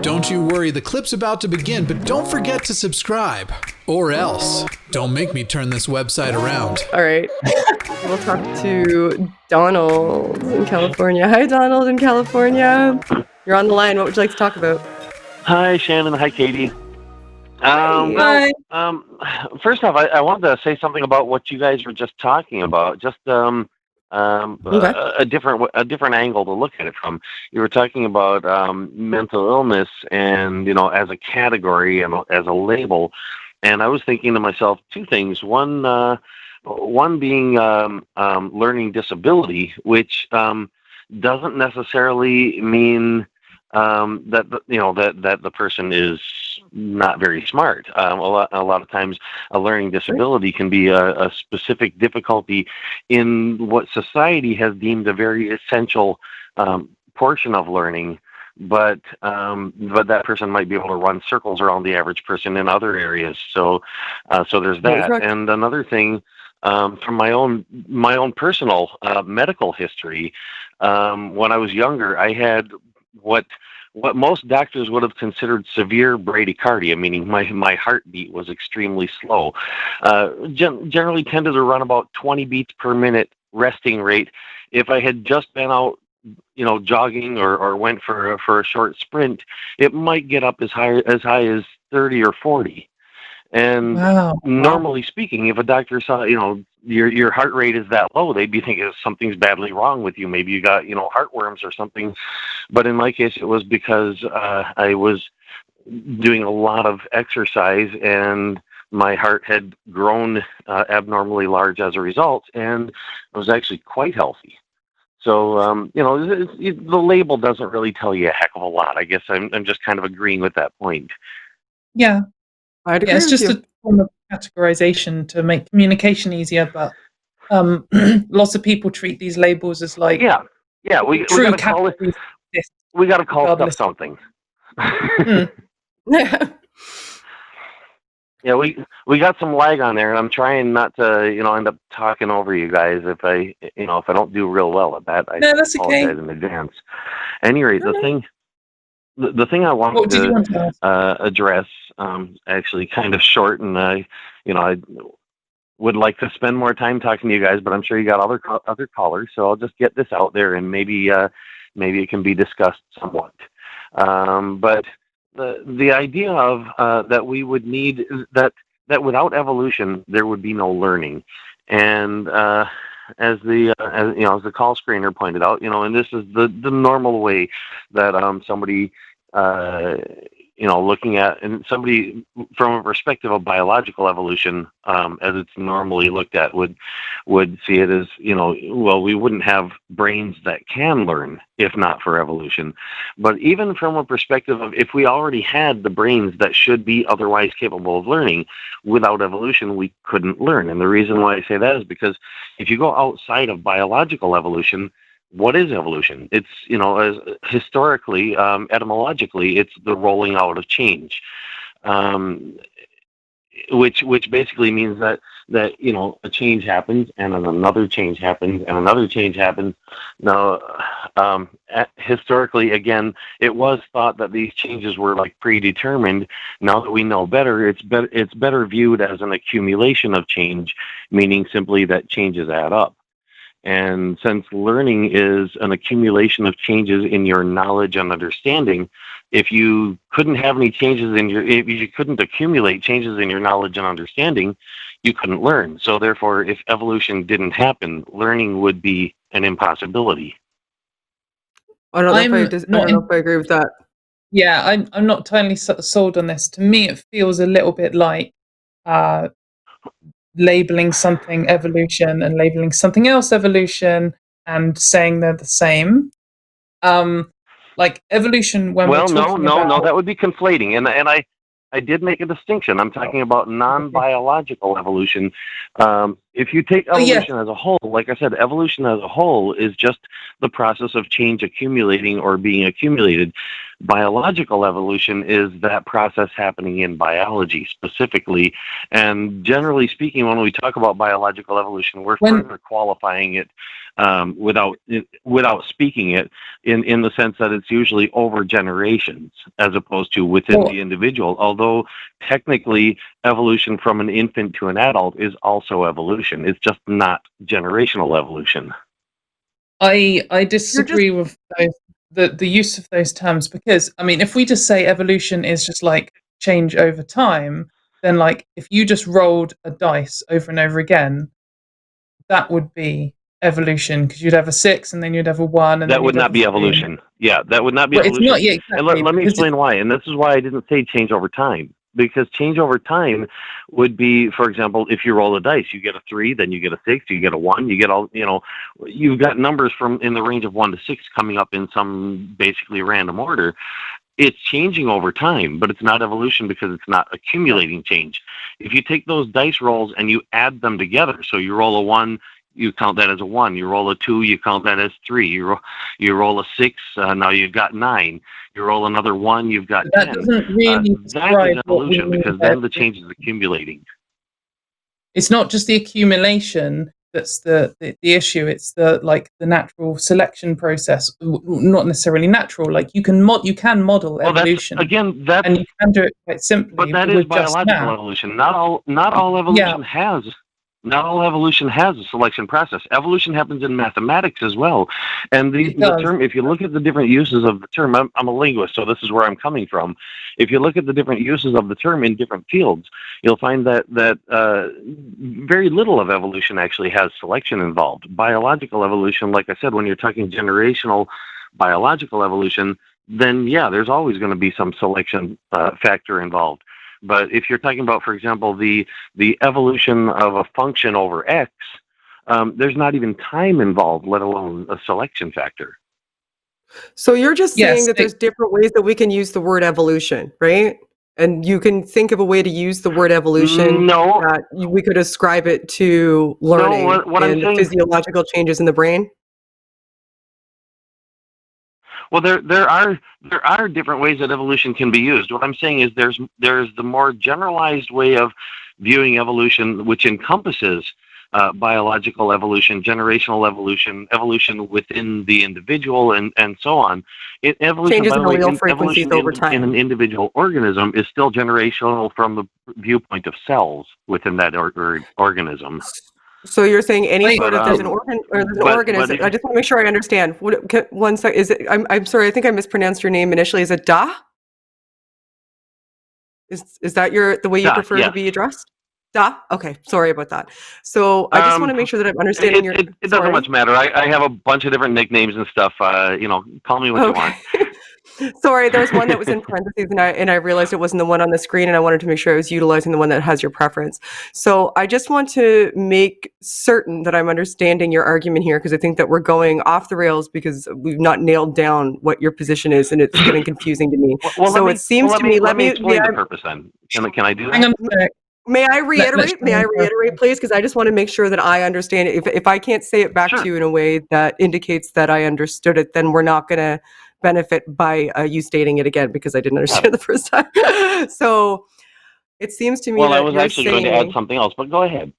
Don't you worry, the clip's about to begin, but don't forget to subscribe. Or else. Don't make me turn this website around. All right. We'll talk to Donald in California. Hi, Donald in California. You're on the line. What would you like to talk about? Hi, Shannon. Hi, Katy. Hi. First off, I wanted to say something about what you guys were just talking about. Just a different angle to look at it from. You were talking about mental illness, and as a category and as a label. And I was thinking to myself two things. One being learning disability, which doesn't necessarily mean that the person is not very smart. A lot of times, a learning disability can be a specific difficulty in what society has deemed a very essential portion of learning. But that person might be able to run circles around the average person in other areas. So there's that. And another thing, from my own personal medical history, when I was younger, I had what most doctors would have considered severe bradycardia, meaning my heartbeat was extremely slow. Generally tended to run about 20 beats per minute resting rate. If I had just been out, jogging or went for a short sprint, it might get up as high as 30 or 40. And normally speaking, if a doctor saw, your heart rate is that low, they'd be thinking something's badly wrong with you. Maybe you got, heartworms or something. But in my case, it was because I was doing a lot of exercise and my heart had grown abnormally large as a result, and I was actually quite healthy. So, the label doesn't really tell you a heck of a lot. I guess I'm just kind of agreeing with that point. Yeah. I'd agree It's with just you. a form of categorization to make communication easier, but lots of people treat these labels as like we true gotta call it. categories. We gotta call regardless. stuff something. Yeah. Yeah, we got some lag on there, and I'm trying not to, end up talking over you guys. If I don't do real well at that, I No, that's okay. apologize in advance. Anyway, the thing I What wanted did you want to ask? address, actually kind of short, and I would like to spend more time talking to you guys, but I'm sure you got other callers, so I'll just get this out there, and maybe it can be discussed somewhat. But the idea of that we would need that without evolution there would be no learning, and as the call screener pointed out, and this is the normal way that somebody looking at, and somebody from a perspective of biological evolution, as it's normally looked at, would see it as, we wouldn't have brains that can learn if not for evolution. But even from a perspective of if we already had the brains that should be otherwise capable of learning, without evolution, we couldn't learn. And the reason why I say that is because if you go outside of biological evolution, what is evolution? It's, as historically, etymologically, it's the rolling out of change, which basically means that a change happens, and then another change happens, and another change happens. Now, historically, again, it was thought that these changes were like predetermined. Now that we know better, it's better viewed as an accumulation of change, meaning simply that changes add up. And since learning is an accumulation of changes in your knowledge and understanding, if you couldn't have any changes if you couldn't accumulate changes in your knowledge and understanding, you couldn't learn. So therefore, if evolution didn't happen, learning would be an impossibility. I don't know if I agree with that. Yeah, I'm not totally sold on this. To me, it feels a little bit like labeling something evolution and labeling something else evolution and saying they're the same. Like evolution when we're talking about... No, that would be conflating. And I did make a distinction. I'm talking about non-biological evolution. If you take evolution as a whole, like I said, evolution as a whole is just the process of change accumulating or being accumulated. Biological evolution is that process happening in biology specifically. And generally speaking, when we talk about biological evolution, we're further qualifying it without speaking it in the sense that it's usually over generations as opposed to within the individual. Although technically evolution from an infant to an adult is also evolution. It's just not generational evolution. I disagree with the use of those terms, because I mean, if we just say evolution is just like change over time, then like if you just rolled a dice over and over again, that would be evolution, because you'd have a 6 and then you'd have a 1, and that would not be evolution. Yeah, that would not be evolution. It's not, yeah, exactly, and let me explain why. And this is why I didn't say change over time. Because change over time would be, for example, if you roll a dice, you get a 3, then you get a 6, you get a 1, you get all, you've got numbers from in the range of 1 to 6 coming up in some basically random order. It's changing over time, but it's not evolution because it's not accumulating change. If you take those dice rolls and you add them together, so you roll a 1, you count that as a 1. You roll a 2, you count that as 3. You roll a 6, now you've got 9. You roll another 1, you've got 10. That doesn't really that is evolution, because then the change is accumulating. It's not just the accumulation that's the issue. It's the natural selection process. Not necessarily natural. Like you can model evolution. And you can do it quite simply. But that is biological evolution. Not all evolution has. Not all evolution has a selection process. Evolution happens in mathematics as well. And the term, if you look at the different uses of the term, I'm a linguist, so this is where I'm coming from. If you look at the different uses of the term in different fields, you'll find that very little of evolution actually has selection involved. Biological evolution, like I said, when you're talking generational biological evolution, then yeah, there's always going to be some selection factor involved. But if you're talking about, for example, the evolution of a function over X, there's not even time involved, let alone a selection factor. So you're just saying that there's different ways that we can use the word evolution, right? And you can think of a way to use the word evolution that we could ascribe it to learning and the physiological changes in the brain? Well, there are different ways that evolution can be used. What I'm saying is there's the more generalized way of viewing evolution, which encompasses biological evolution, generational evolution, evolution within the individual, and so on. Evolution, changes in allele frequencies over time in an individual organism is still generational from the viewpoint of cells within that organism. So you're saying any sort of there's an organ or there's an organism. I just want to make sure I understand. One sec. Is it? I'm sorry. I think I mispronounced your name initially. Is it Da? Is that the way you prefer to be addressed? Da? Okay. Sorry about that. So I just want to make sure that I'm understanding your. It doesn't much matter. I have a bunch of different nicknames and stuff. Call me what you want. Sorry, there was one that was in parentheses, and I realized it wasn't the one on the screen, and I wanted to make sure I was utilizing the one that has your preference. So I just want to make certain that I'm understanding your argument here, because I think that we're going off the rails because we've not nailed down what your position is, and it's getting confusing to me. It seems to me. Let me explain the purpose then. Can I do that? May I reiterate? May I reiterate, please? Because I just want to make sure that I understand it. If I can't say it back to you in a way that indicates that I understood it, then we're not going to benefit by you stating it again, because I didn't understand it the first time. So it seems to me that I was actually going to add something else, but go ahead.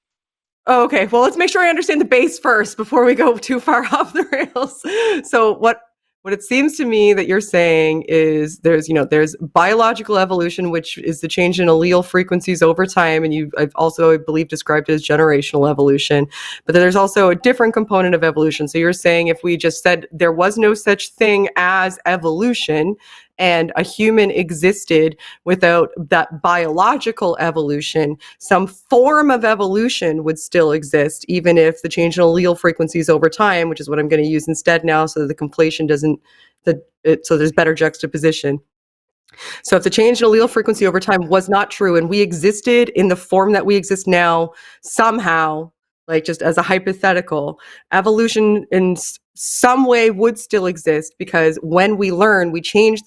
Oh, okay. Well, let's make sure I understand the base first before we go too far off the rails. So what it seems to me that you're saying is there's biological evolution, which is the change in allele frequencies over time, and I've also, I believe, described it as generational evolution. But there's also a different component of evolution. So you're saying if we just said there was no such thing as evolution, and a human existed without that biological evolution, some form of evolution would still exist, even if the change in allele frequencies over time, which is what I'm going to use instead now, so that the conflation doesn't, so there's better juxtaposition. So if the change in allele frequency over time was not true, and we existed in the form that we exist now, somehow, like just as a hypothetical, evolution in some way would still exist, because when we learn, we change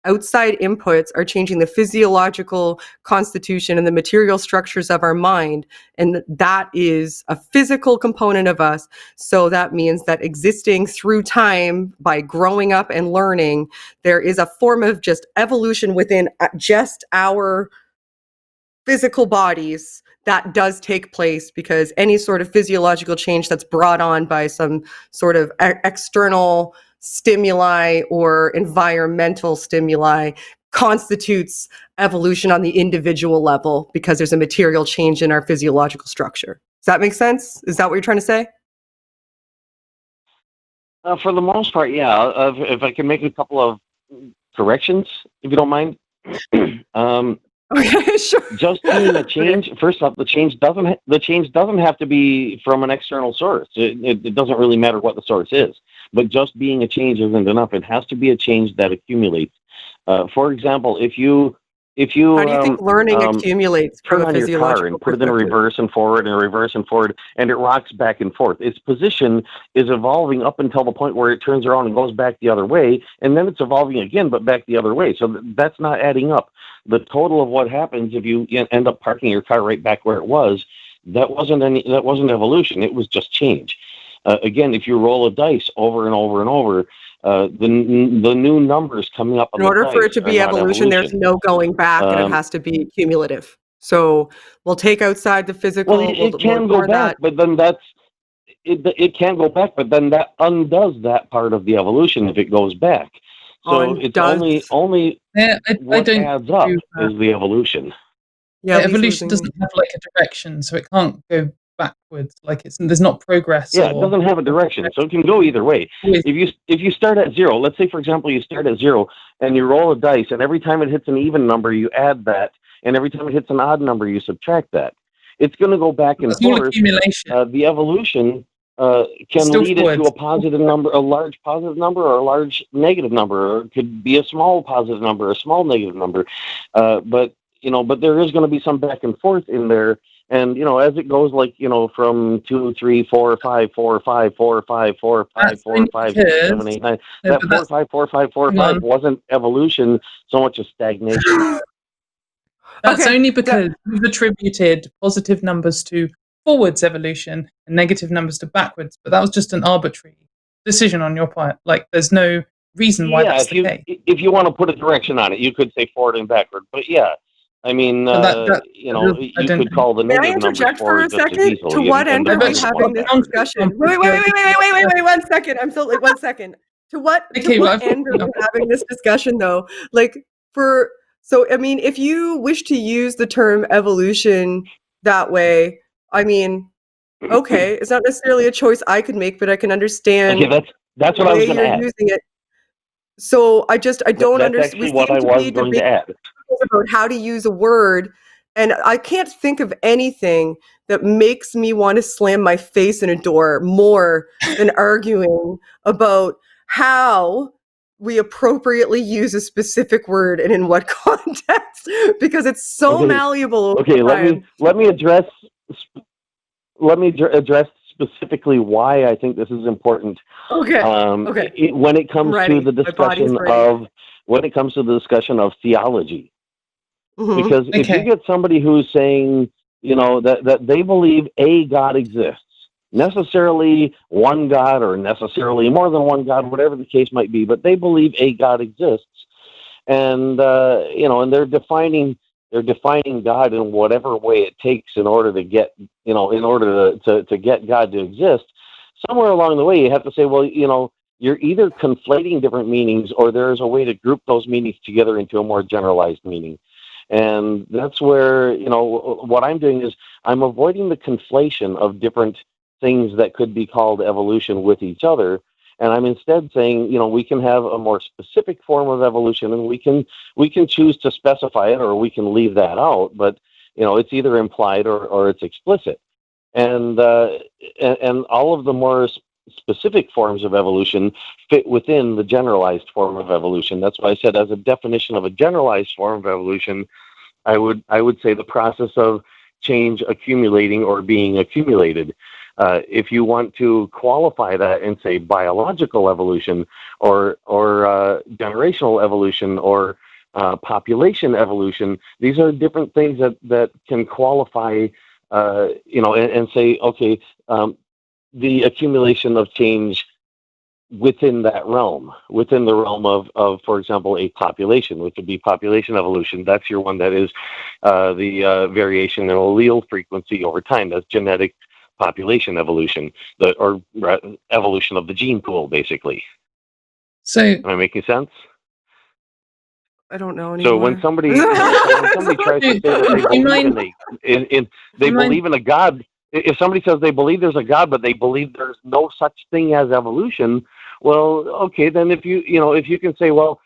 outside inputs are changing the physiological constitution and the material structures of our mind, and that is a physical component of us. So that means that existing through time by growing up and learning, there is a form of just evolution within just our physical bodies that does take place, because any sort of physiological change that's brought on by some sort of external stimuli or environmental stimuli constitutes evolution on the individual level, because there's a material change in our physiological structure. Does that make sense? Is that what you're trying to say? For the most part, yeah. If I can make a couple of corrections, if you don't mind. Okay, sure. Just being a change. First off, the change doesn't have to be from an external source. It doesn't really matter what the source is. But just being a change isn't enough. It has to be a change that accumulates. For example, if you how do you think learning accumulates turn from a on your car physiological and put it in reverse and forward and reverse and forward, and it rocks back and forth, its position is evolving up until the point where it turns around and goes back the other way, and then it's evolving again, but back the other way. So that's not adding up. The total of what happens if you end up parking your car right back where it was, that wasn't evolution. It was just change. Again, if you roll a dice over and over and over, the new numbers coming up on in order the for dice it to be evolution, there's no going back, and it has to be cumulative. So we'll take outside the physical. Well, it can go back, but then it can go back, but then that undoes that part of the evolution if it goes back. So it's only what adds up is the evolution. Yeah, evolution doesn't have like a direction, so it can't go backwards. Like there's not progress. Yeah, it doesn't have a direction, so it can go either way. If you start at zero, let's say for example you start at zero and you roll a dice, and every time it hits an even number you add that, and every time it hits an odd number you subtract that. It's going to go back and forth. The evolution can lead it to a positive number, a large positive number, or a large negative number, or it could be a small positive number, a small negative number. But there is going to be some back and forth in there. And, as it goes, from 2, 3, 4, 5, 4, 5, 4, 5, 4, 5, 4, 5, 6, 7, 8, 9. That 4, 5, 4, 5, 4, 5 wasn't evolution so much as stagnation. That's only because you've attributed positive numbers to forwards evolution and negative numbers to backwards. But that was just an arbitrary decision on your part. Like, there's no reason why that's the case. If you want to put a direction on it, you could say forward and backward. But yeah. I mean, you could call the negative numbers forward. May I interject for a second? To what end are we having this discussion? Wait, 1 second. I'm still 1 second. To what end are we having this discussion, though? If you wish to use the term evolution that way, I mean, okay, it's not necessarily a choice I could make, but I can understand. Okay, that's what I was going to add. Using it. So I don't understand. That's actually what I was going to add. About how to use a word, and I can't think of anything that makes me want to slam my face in a door more than arguing about how we appropriately use a specific word and in what context, because it's so malleable. Okay, let me address specifically why I think this is important. Okay. When it comes to the discussion of theology. Mm-hmm. Because if you get somebody who's saying, that they believe a God exists, necessarily one God or necessarily more than one God, whatever the case might be, but they believe a God exists, and and they're defining God in whatever way it takes in order to get to get God to exist. Somewhere along the way, you have to say, well, you're either conflating different meanings, or there's a way to group those meanings together into a more generalized meaning. And that's where, what I'm doing is I'm avoiding the conflation of different things that could be called evolution with each other. And I'm instead saying, we can have a more specific form of evolution, and we can choose to specify it, or we can leave that out. But, it's either implied or it's explicit. And all of the more specific forms of evolution fit within the generalized form of evolution. That's why I said, as a definition of a generalized form of evolution, I would say the process of change accumulating or being accumulated. If you want to qualify that and say biological evolution or generational evolution or population evolution, these are different things that can qualify, and say, okay, the accumulation of change within that realm, within the realm of, for example, a population, which would be population evolution. That's your one that is the variation in allele frequency over time. That's genetic population evolution, or evolution of the gene pool, basically. So, am I making sense? I don't know anymore. So when somebody tries to say that they believe in a God, if somebody says they believe there's a God, but they believe there's no such thing as evolution, well, okay, then if you can say, well,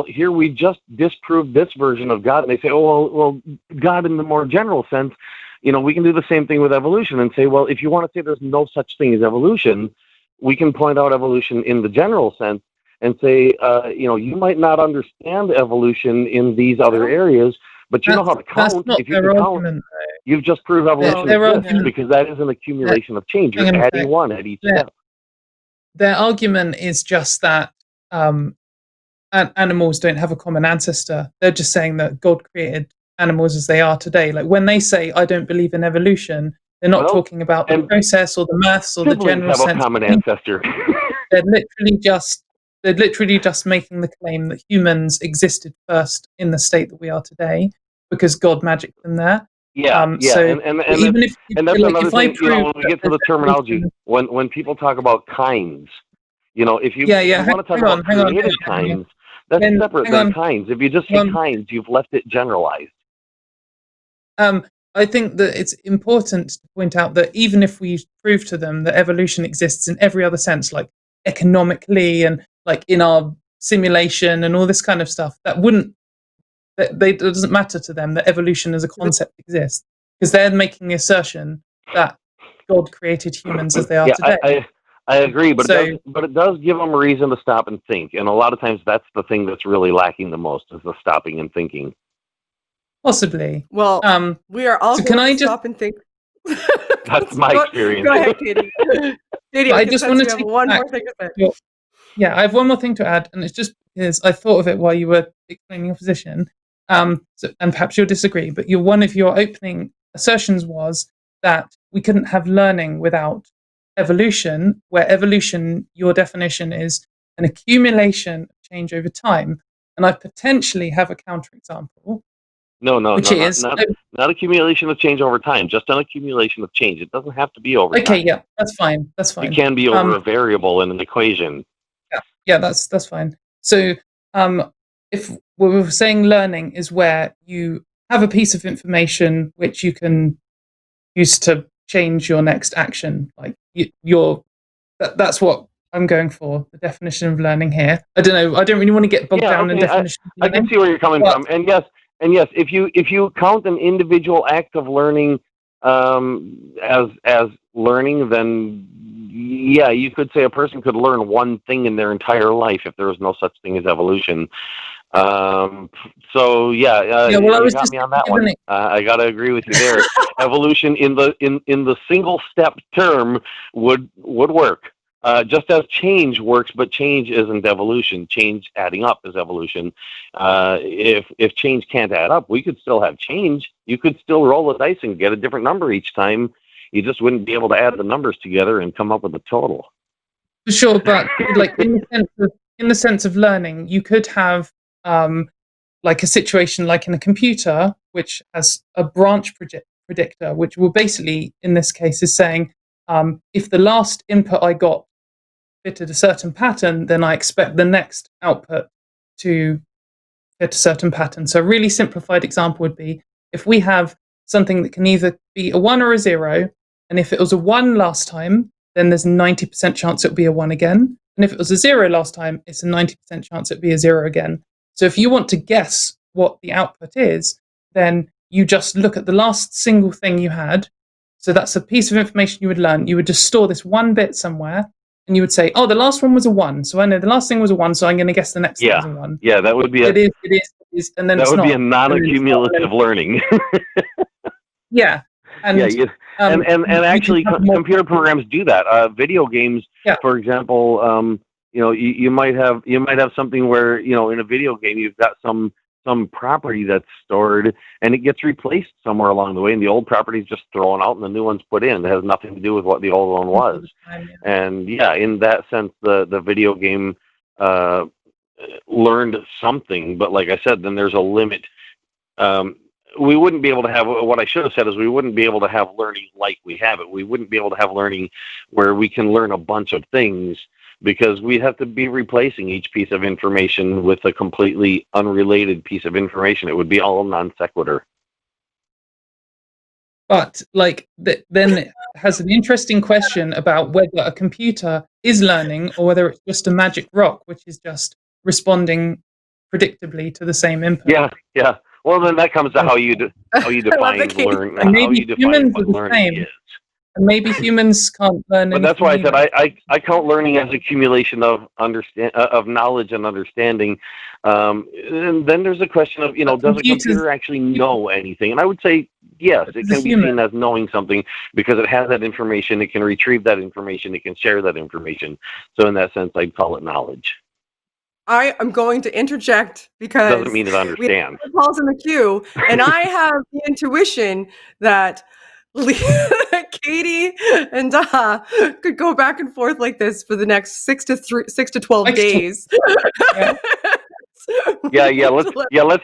here we just disproved this version of God, and they say, oh, well, God in the more general sense, we can do the same thing with evolution and say, well, if you want to say there's no such thing as evolution, we can point out evolution in the general sense and say, you might not understand evolution in these other areas, but you know how to count. If you can count, you've just proved evolution exists, because that is an accumulation of change. You're adding one at each step. Their argument is just that animals don't have a common ancestor. They're just saying that God created animals as they are today. Like when they say, I don't believe in evolution, they're not talking about the process or the maths or the general sense. Have a common ancestor. They're literally just making the claim that humans existed first in the state that we are today because God magicked them there. So and that's another thing. When we get to the terminology, when people talk about kinds, if you want to talk about created kinds, that's separate than kinds. If you just say kinds, you've left it generalized. I think that it's important to point out that even if we prove to them that evolution exists in every other sense, like economically and like in our simulation and all this kind of stuff, it doesn't matter to them that evolution as a concept exists, because they're making the assertion that God created humans as they are today. I agree, but it does give them a reason to stop and think, and a lot of times that's the thing that's really lacking the most, is the stopping and thinking. Possibly. Well, we are all going to stop and think. That's my experience. Go ahead, Katy. Katy, I just want to have one more thing to say. Yeah, I have one more thing to add, and it's just because I thought of it while you were explaining your position, and perhaps you'll disagree, but one of your opening assertions was that we couldn't have learning without evolution, where evolution, your definition is an accumulation of change over time. And I potentially have a counterexample. Not accumulation of change over time, just an accumulation of change. It doesn't have to be over time. Okay, yeah, that's fine. It can be over a variable in an equation. Yeah, that's fine. So if we were saying learning is where you have a piece of information which you can use to change your next action, like that's what I'm going for, the definition of learning here. I don't know. I don't really want to get bogged down in definition. I can see where you're coming from. And yes, if you count an individual act of learning as learning, then yeah, you could say a person could learn one thing in their entire life if there was no such thing as evolution. So yeah, you got me on that one. I got to agree with you there. Evolution in the single step term would work. Just as change works, but change isn't evolution. Change adding up is evolution. If change can't add up, we could still have change. You could still roll the dice and get a different number each time. You just wouldn't be able to add the numbers together and come up with a total. For sure, but like in the sense of learning, you could have like a situation like in a computer, which has a branch predictor, which will basically, in this case, is saying if the last input I got fitted a certain pattern, then I expect the next output to fit a certain pattern. So a really simplified example would be if we have something that can either be a 1 or a 0, and if it was a 1 last time, then there's a 90% chance it'll be a 1 again. And if it was a 0 last time, it's a 90% chance it'll be a 0 again. So if you want to guess what the output is, then you just look at the last single thing you had. So that's a piece of information you would learn. You would just store this one bit somewhere, and you would say, oh, the last one was a 1. So I know the last thing was a 1, so I'm going to guess the next thing is a 1. Yeah, that would be it is, and then that would be a non-accumulative learning. Yeah. And, actually, computer programs do that. Video games, for example, you might have something where in a video game you've got some property that's stored and it gets replaced somewhere along the way, and the old property is just thrown out and the new one's put in. It has nothing to do with what the old one was. And in that sense, the video game learned something, but like I said, then there's a limit. We wouldn't be able to have, what I should have said is we wouldn't be able to have learning like we have it. We wouldn't be able to have learning where we can learn a bunch of things, because we have to be replacing each piece of information with a completely unrelated piece of information. It would be all non sequitur. But then it has an interesting question about whether a computer is learning or whether it's just a magic rock, which is just responding predictably to the same input. Yeah. Well, then that comes to how you define learn. And maybe how you define humans what are the learning same. is. And maybe humans can't learn. But that's why I said I count learning as accumulation of knowledge and understanding. And then there's a question of does a computer actually know anything? And I would say yes, it can be seen as knowing something because it has that information. It can retrieve that information. It can share that information. So in that sense, I'd call it knowledge. I am going to interject because doesn't mean it understands. Paul's in the queue, and I have the intuition that Katy and could go back and forth like this for the next 6 to 12 days. Let's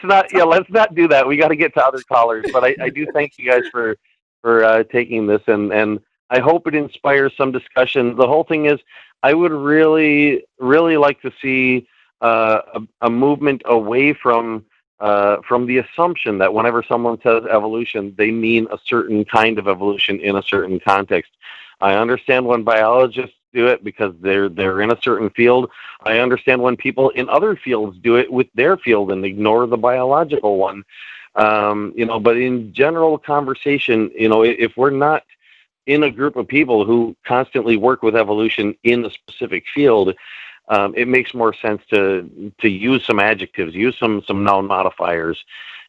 not do that. We got to get to other callers, but I do thank you guys for taking this, and I hope it inspires some discussion. The whole thing is, I would really like to see a movement away from the assumption that whenever someone says evolution, they mean a certain kind of evolution in a certain context. I understand when biologists do it because they're in a certain field. I understand when people in other fields do it with their field and ignore the biological one. But in general conversation, if we're not in a group of people who constantly work with evolution in a specific field, it makes more sense to use some adjectives, use some noun modifiers,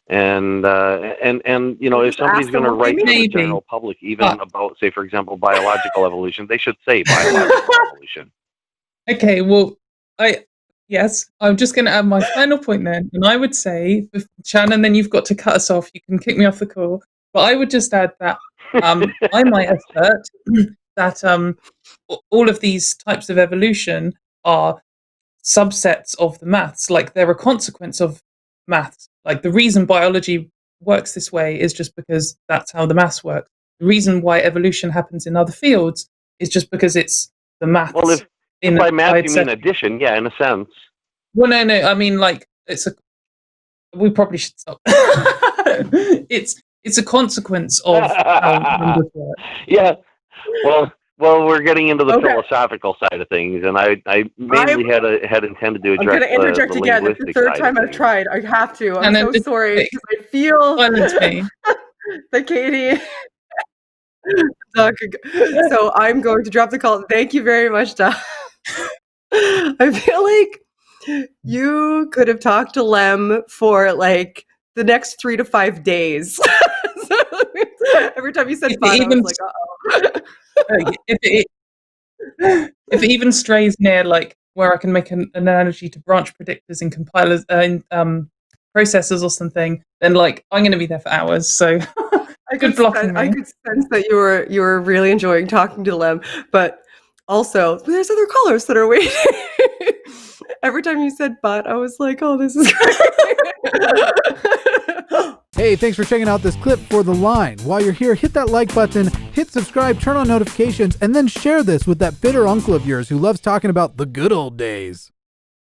and if somebody's going to write to the general public, even about, say, for example, biological evolution, they should say biological evolution. Okay, well, I'm just going to add my final point then, and I would say, Shannon, then you've got to cut us off. You can kick me off the call, but I would just add that I might assert that all of these types of evolution are subsets of the maths, like they're a consequence of maths. Like the reason biology works this way is just because that's how the maths work. The reason why evolution happens in other fields is just because it's the maths. Well, if by math you mean addition, in a sense. Well, no, I mean we probably should stop. It's a consequence of how numbers work. Yeah. Well, we're getting into the philosophical side of things, and I mainly had intended to address. I'm going to interject again. It's the third time I've tried. I have to. I'm so sorry because I feel that Katy. So I'm going to drop the call. Thank you very much, Doc. I feel like you could have talked to Lem for like the next 3 to 5 days. Every time you said fun, I was like, uh-oh. If it even strays near like where I can make an analogy to branch predictors in compilers and processors or something, then like I'm going to be there for hours. So I could sense that you were really enjoying talking to Lem, but also there's other callers that are waiting. Every time you said "but," I was like, "Oh, this is great." Hey, thanks for checking out this clip for The Line. While you're here, hit that like button, hit subscribe, turn on notifications, and then share this with that bitter uncle of yours who loves talking about the good old days.